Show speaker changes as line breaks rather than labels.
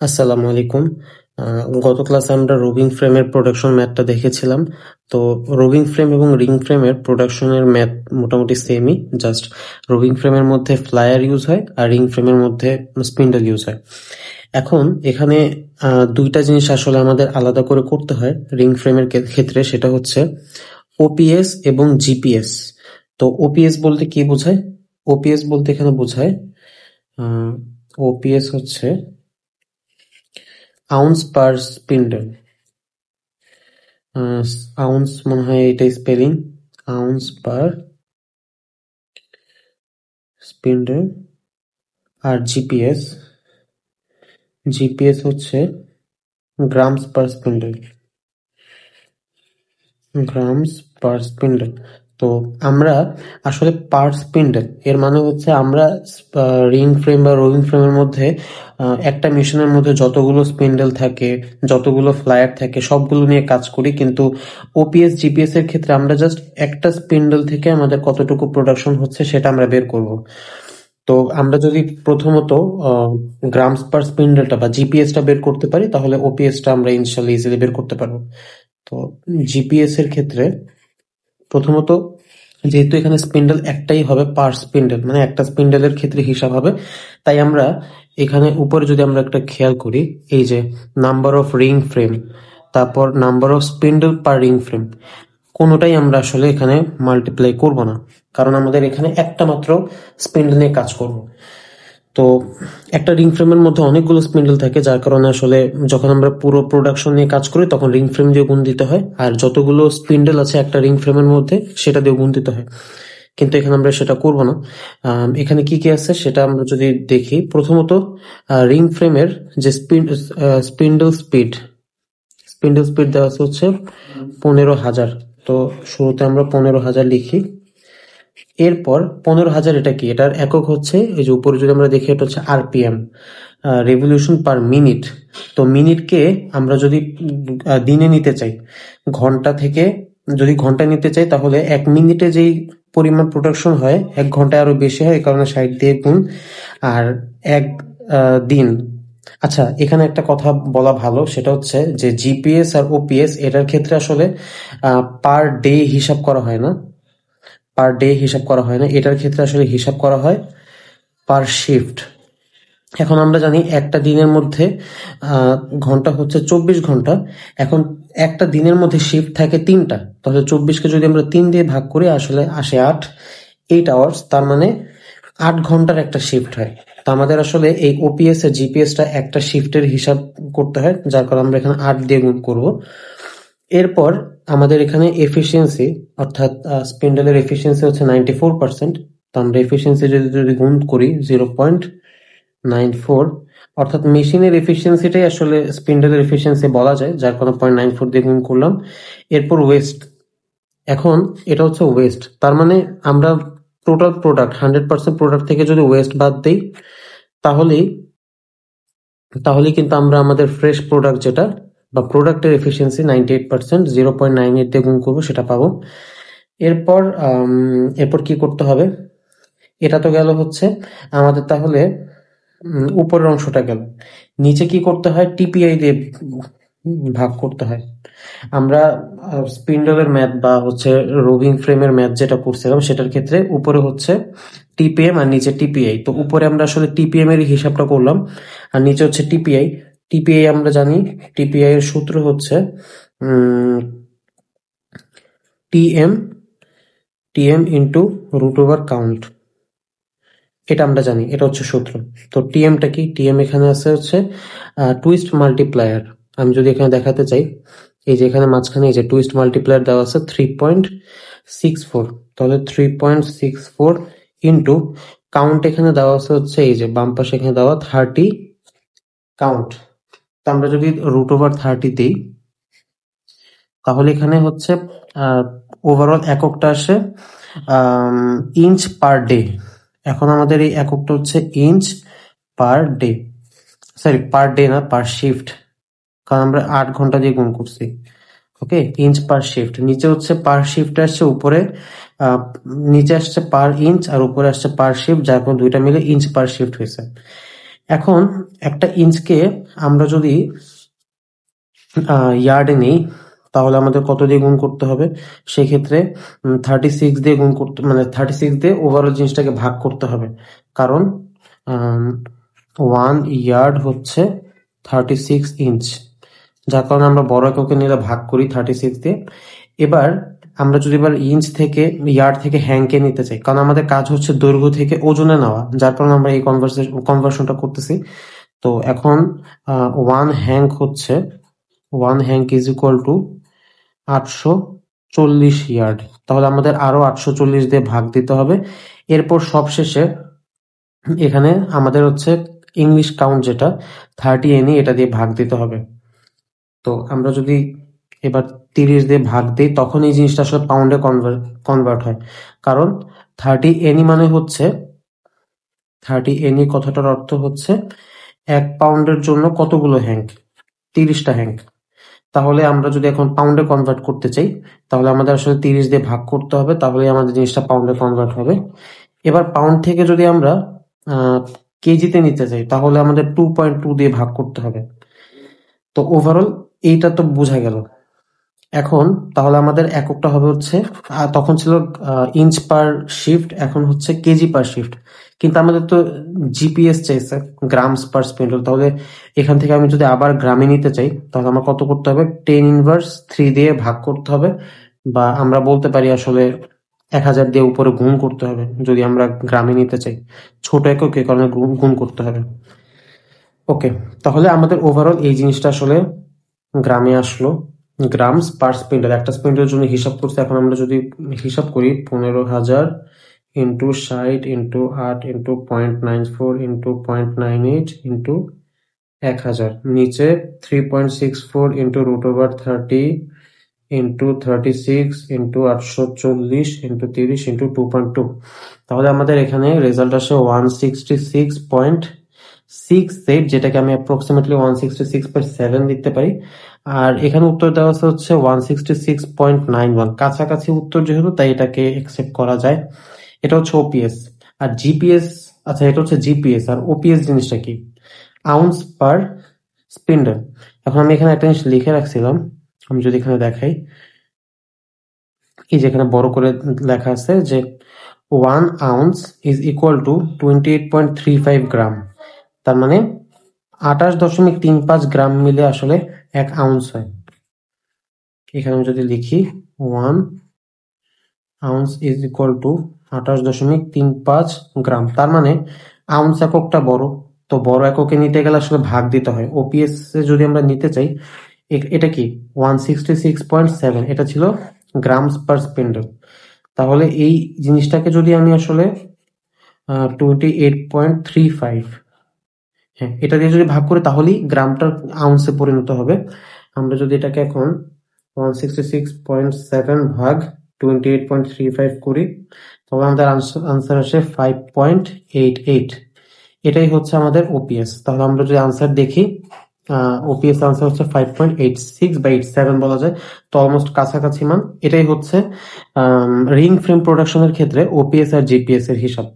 আসসালামু আলাইকুম। গত ক্লাসে আমরা রোভিং ফ্রেমের প্রোডাকশন ম্যাথটা দেখেছিলাম। তো রোভিং ফ্রেম এবং রিং ফ্রেমের প্রোডাকশনের ম্যাথ মোটামুটি সেমই, জাস্ট রোভিং ফ্রেমের মধ্যে ফ্লায়ার ইউজ হয় আর রিং ফ্রেমের মধ্যে স্পিন্ডল ইউজ হয়। এখন এখানে দুইটা জিনিস আসলে আমাদের আলাদা করে করতে হয় রিং ফ্রেমের ক্ষেত্রে, সেটা হচ্ছে ওপিএস এবং জিপিএস। তো ওপিএস বলতে কি বোঝায়? ওপিএস বলতে এখানে বোঝায় ওপিএস হচ্ছে আউন্স পার স্পিন্ডল। আউন্স মনে হয় এটাই স্পেলিং, আউন্স পার স্পিন্ডল। আর জিপিএস, জিপিএস হচ্ছে গ্রামস পার স্পিন্ডল, গ্রামস পার স্পিন্ডল। তো আমরা আসলে পার স্পিন্ডল এর মানে হচ্ছে আমরা রিং ফ্রেম বা রোভিং ফ্রেমের মধ্যে একটা মেশিনের মধ্যে যতগুলো স্পিন্ডল থাকে, যতগুলো ফ্লায়ার থাকে, সবগুলো নিয়ে কাজ করি। কিন্তু ওপিএস জিপিএস এর ক্ষেত্রে আমরা জাস্ট একটা স্পিন্ডল থেকে আমাদের কতটুকু প্রোডাকশন হচ্ছে সেটা আমরা বের করব। তো আমরা যদি প্রথমত গ্রামস পার স্পিন্ডলটা বা জিপিএসটা বের করতে পারি, তাহলে ওপিএসটা আমরা ইনশাল্লাহ ইজিলি বের করতে পারবো। তো জিপিএস এর ক্ষেত্রে প্রথমত, যেহেতু এখানে স্পিন্ডল একটাই হবে পার স্পিন্ডল, মানে একটা স্পিন্ডলের ক্ষেত্রে হিসাব হবে, তাই আমরা এখানে উপরে যদি আমরা একটা খেয়াল করি, এই যে নাম্বার অফ রিং ফ্রেম, তারপর number of spindle per ring frame, কোনোটাই আমরা আসলে এখানে মাল্টিপ্লাই করব না, কারণ আমাদের এখানে একটা মাত্র স্পিন্ডল নিয়ে কাজ করব। তো একটা রিং ফ্রেমের মধ্যে অনেকগুলো স্পিন্ডল থাকে, যার কারণে আসলে যখন আমরা পুরো প্রোডাকশন নিয়ে কাজ করি তখন রিং ফ্রেম দিয়ে গুণ দিতে হয়, আর যতগুলো স্পিন্ডল আছে একটা রিং ফ্রেমের মধ্যে সেটা দিয়ে গুণ দিতে হয়। কিন্তু এখানে আমরা সেটা করব না। এখানে কি কি আছে সেটা আমরা যদি দেখি, প্রথমত রিং ফ্রেমের যে স্পিন্ডল স্পিড, স্পিন্ডল স্পিড দেওয়া আছে হচ্ছে 15,000। তো শুরুতে আমরা 15,000 লিখি। এরপর 15,000 এটা কি, এটার একক হচ্ছে এই যে উপরে যদি আমরা দেখি, এটা হচ্ছে আরপিএম, রেভলিউশন পার মিনিট। তো মিনিটকে আমরা যদি দিনে নিতে চাই, ঘন্টা থেকে যদি ঘন্টা নিতে চাই, তাহলে 1 মিনিটে যেই পরিমাণ প্রোডাকশন হয় 1 ঘন্টায় আরো বেশি হয়, এই কারণে 60 দিয়ে গুণ। আর এক দিন, আচ্ছা এখানে একটা কথা বলা ভালো, সেটা হচ্ছে যে জিপিএস আর ওপিএস এটার ক্ষেত্রে আসলে পার ডে হিসাব করা হয় না, পার ডে হিসাব করা হয় না, এটার ক্ষেত্রে আসলে হিসাব করা হয় পার শিফট। এখন আমরা জানি একটা দিনের মধ্যে আহ, ঘন্টা হচ্ছে 24 ঘন্টা। এখন একটা দিনের মধ্যে শিফট থাকে 3টা, তাহলে 24কে যদি আমরা 3 দিয়ে ভাগ করি আসলে আসে 8, 8 আওয়ার্স। তার মানে 8 ঘন্টার একটা শিফট হয়। তো আমাদের আসলে এই ওপিএস আর জিপিএসটা একটা শিফটের হিসাব করতে হয়, যার কারণে আমরা এখানে 8 দিয়ে গুণ করবো। এরপর আমাদের এখানে এফিসিয়েন্সি, অর্থাৎ স্পিন্ডলের এফিসিয়েন্সি হচ্ছে 94%। তো আমরা এফিসিয়েন্সি যদি যদি গুণ করি 0.94, অর্থাৎ মেশিনের এফিসিয়েন্সিটাই আসলে স্পিন্ডলের এফিসিয়েন্সি বলা যায়, যার কোনো 0.94 দিয়ে গুণ করলাম। এরপর ওয়েস্ট, এখন এটা হচ্ছে ওয়েস্ট, তার মানে আমরা টোটাল প্রোডাক্ট 100% প্রোডাক্ট থেকে যদি ওয়েস্ট বাদ দিই, তাহলেই তাহলে কিন্তু আমরা আমাদের ফ্রেশ প্রোডাক্ট যেটা বা প্রোডাক্টের এফিসিয়েন্সি 98%, 0.98 দিয়ে গুণ করবো সেটা পাবো। এরপর এরপর কি করতে হবে, এটা তো গেল হচ্ছে আমাদের, তাহলে উপরের অংশটা গেল, নিচে কি করতে হয়, টিপিআই দিয়ে ভাগ করতে হয়। আমরা স্পিন্ডলের ম্যাথ বা হচ্ছে রোভিং ফ্রেমের ম্যাথ যেটা করছিলাম সেটার ক্ষেত্রে উপরে হচ্ছে টিপিএম আর নিচে টিপিআই। তো উপরে আমরা আসলে টিপিএম এর হিসাবটা করলাম, আর নিচে হচ্ছে টিপিআই। টিপিআই আমরা জানি, টিপিআই এর সূত্র হচ্ছে TM, TM into root over count. এটা আমরা জানি, এটা হচ্ছে সূত্র। তো টিএমটা কি, টিএম এখানে আছে হচ্ছে টুইস্ট মাল্টিপ্লায়ার। আমি যদি এখানে দেখাতে চাই, এই যে এখানে মাঝখানে এই যে টুইস্ট মাল্টিপ্লায়ার দেওয়া আছে 3.64, তাহলে 3.64 ইন্টু কাউন্ট এখানে দেওয়া আছে হচ্ছে এই যে বাম পাশে এখানে দেওয়া 30 কাউন্ট। তো আমরা যদি রুট ওভার 30 দিই, তাহলে এখানে হচ্ছে ওভারঅল এককটা আসে ইঞ্চ পার ডে। এখন আমাদের এই এককটা হচ্ছে inch per day, sorry per day না, পার শিফট, কারণ আমরা 8 ঘন্টা দিয়ে গুণ করছি। ওকে, ইঞ্চ পার শিফট, নিচে হচ্ছে পার শিফট আসছে, উপরে নিচে আসছে পার ইঞ্চ আর উপরে আসছে পার শিফট, যার পর দুইটা মিলে ইঞ্চ পার শিফট হয়েছে। এখন একটা ইঞ্চকে আমরা যদি ইয়ার্ডে নেই, তাহলে আমাদের কত দিয়ে গুণ করতে হবে? সেক্ষেত্রে 36 দিয়ে গুণ করতে, মানে 36 দিয়ে ওভারঅল জিনিসটাকে ভাগ করতে হবে, কারণ 1 ইয়ার্ড হচ্ছে 36 ইঞ্চ, যার কারণে আমরা বড় এককে নিলে ভাগ করি 36 দিয়ে। এবার আমরা যদি এবার ইঞ্চ থেকে ইয়ার্ড থেকে হ্যাংকে নিতে চাই, কারণ আমাদের কাজ হচ্ছে দৈর্ঘ্য থেকে ওজনে নেওয়া, যার কারণে আমরা এই কনভার্সনটা করতেছি। তো এখন 1 hank is equal to 840 yard, তাহলে আমাদের আরো 840 দিয়ে ভাগ দিতে হবে। এরপর সবশেষে এখানে আমাদের হচ্ছে ইংলিশ কাউন্ট যেটা 30 এনি, এটা দিয়ে ভাগ দিতে হবে। তো আমরা যদি এবার 30 দিয়ে ভাগ দিই, তখন এই জিনিসটা আসলে পাউন্ডে কনভার্ট হয়, কারণ 30 এনি মানে হচ্ছে 30 এনি কথাটার অর্থ হচ্ছে 1 পাউন্ডের জন্য কতগুলো হ্যাঙ্ক? 30টা হ্যাঙ্ক। তাহলে আমরা যদি এখন পাউন্ডে কনভার্ট করতে চাই, তাহলে আমাদের আসলে 30 দিয়ে ভাগ করতে হবে, তাহলে আমাদের জিনিসটা পাউন্ডে কনভার্ট হবে। এবার পাউন্ড থেকে যদি আমরা কেজিতে নিতে চাই, তাহলে আমাদের 2.2 দিয়ে ভাগ করতে হবে। তো ওভারঅল এইটা তো বোঝা গেল। এখন তাহলে আমাদের এককটা হবে হচ্ছে, তখন ছিল ইঞ্চ পার শিফট, এখন হচ্ছে কেজি পার শিফট। কিন্তু আমাদের তো জিপিএস চাইছে গ্রামস পার স্পিন্ডল, তাহলে এখান থেকে আমি যদি আবার গ্রামে নিতে চাই, তাহলে আমার কত করতে হবে? 10⁻³ দিয়ে ভাগ করতে হবে, বা আমরা বলতে পারি আসলে 1000 দিয়ে উপরে গুণ করতে হবে যদি আমরা গ্রামে নিতে চাই। ছোট এককে কারণে গুণ করতে হবে। ওকে, তাহলে আমাদের ওভারঅল এই জিনিসটা আসলে গ্রামে আসলো। গ্রামস পার স্পিন্ডল, একটা স্পিন্ডলের জন্য হিসাব করছে। এখন আমরা যদি হিসাব করি 15,000 into 60 into 8 into 0.94 into 0.98 into 1000, নিচে 3.64 into √30 into 36 into 840 into 30 into 2.2, তাহলে আমাদের এখানে রেজাল্ট আসে 166.68, যেটাকে আমি অ্যাপ্রক্সিমেটলি 166.7 লিখতে পারি। আর এখানে উত্তর দেওয়া আছে হচ্ছে 166.91, কাছাকাছি উত্তর যেহেতু, তাই এটাকে অ্যাকসেপ্ট করা যায়। এটা হচ্ছে ওপিএস। আর জিপিএস, আচ্ছা এটা হচ্ছে জিপিএস, আর ওপিএস জিনিসটা কি? আউন্স পার স্পিন্ডল। এখন আমি এখানে একটা জিনিস লিখে রাখছিলাম, আমি যদি এখানে দেখাই, এই যে এখানে বড় করে লেখা আছে যে 1 আউন্স ইজ ইকুয়াল টু 28.35 গ্রাম, তার মানে 28.35 গ্রাম মিলে আসলে 1 আউন্স হয়। এখানে আমি যদি লিখি 1 আউন্স ইজ ইকুয়াল টু 28.35 গ্রাম, তার মানে আউন্স এককটা বড়, তো বড় এককে নিতে গেলে আসলে ভাগ দিতে হয়। ওপিএস এ যদি আমরা নিতে চাই, এটা কি 166.7, এটা ছিল গ্রামস পার স্পিন্ডল। তাহলে এই জিনিসটাকে যদি আমি আসলে 28.35, হ্যাঁ, এটা দিয়ে যদি ভাগ করি, তাহলেই গ্রামটা আউন্সে পরিণত হবে। আমরা যদি এটাকে এখন 166.7 ভাগ 28.35 করি, তবে আমাদের আনসার আসে 5.88। এটাই হচ্ছে আমাদের ওপিএস। তাহলে আমরা যদি আনসার দেখি, ওপিএস আনসার হচ্ছে 5.86 বা 87 বলা যায়, তো অলমোস্ট কাছাকাছি মান। এটাই হচ্ছে রিং ফ্রেম প্রোডাকশনের ক্ষেত্রে ওপিএস আর জিপিএস এর হিসাব।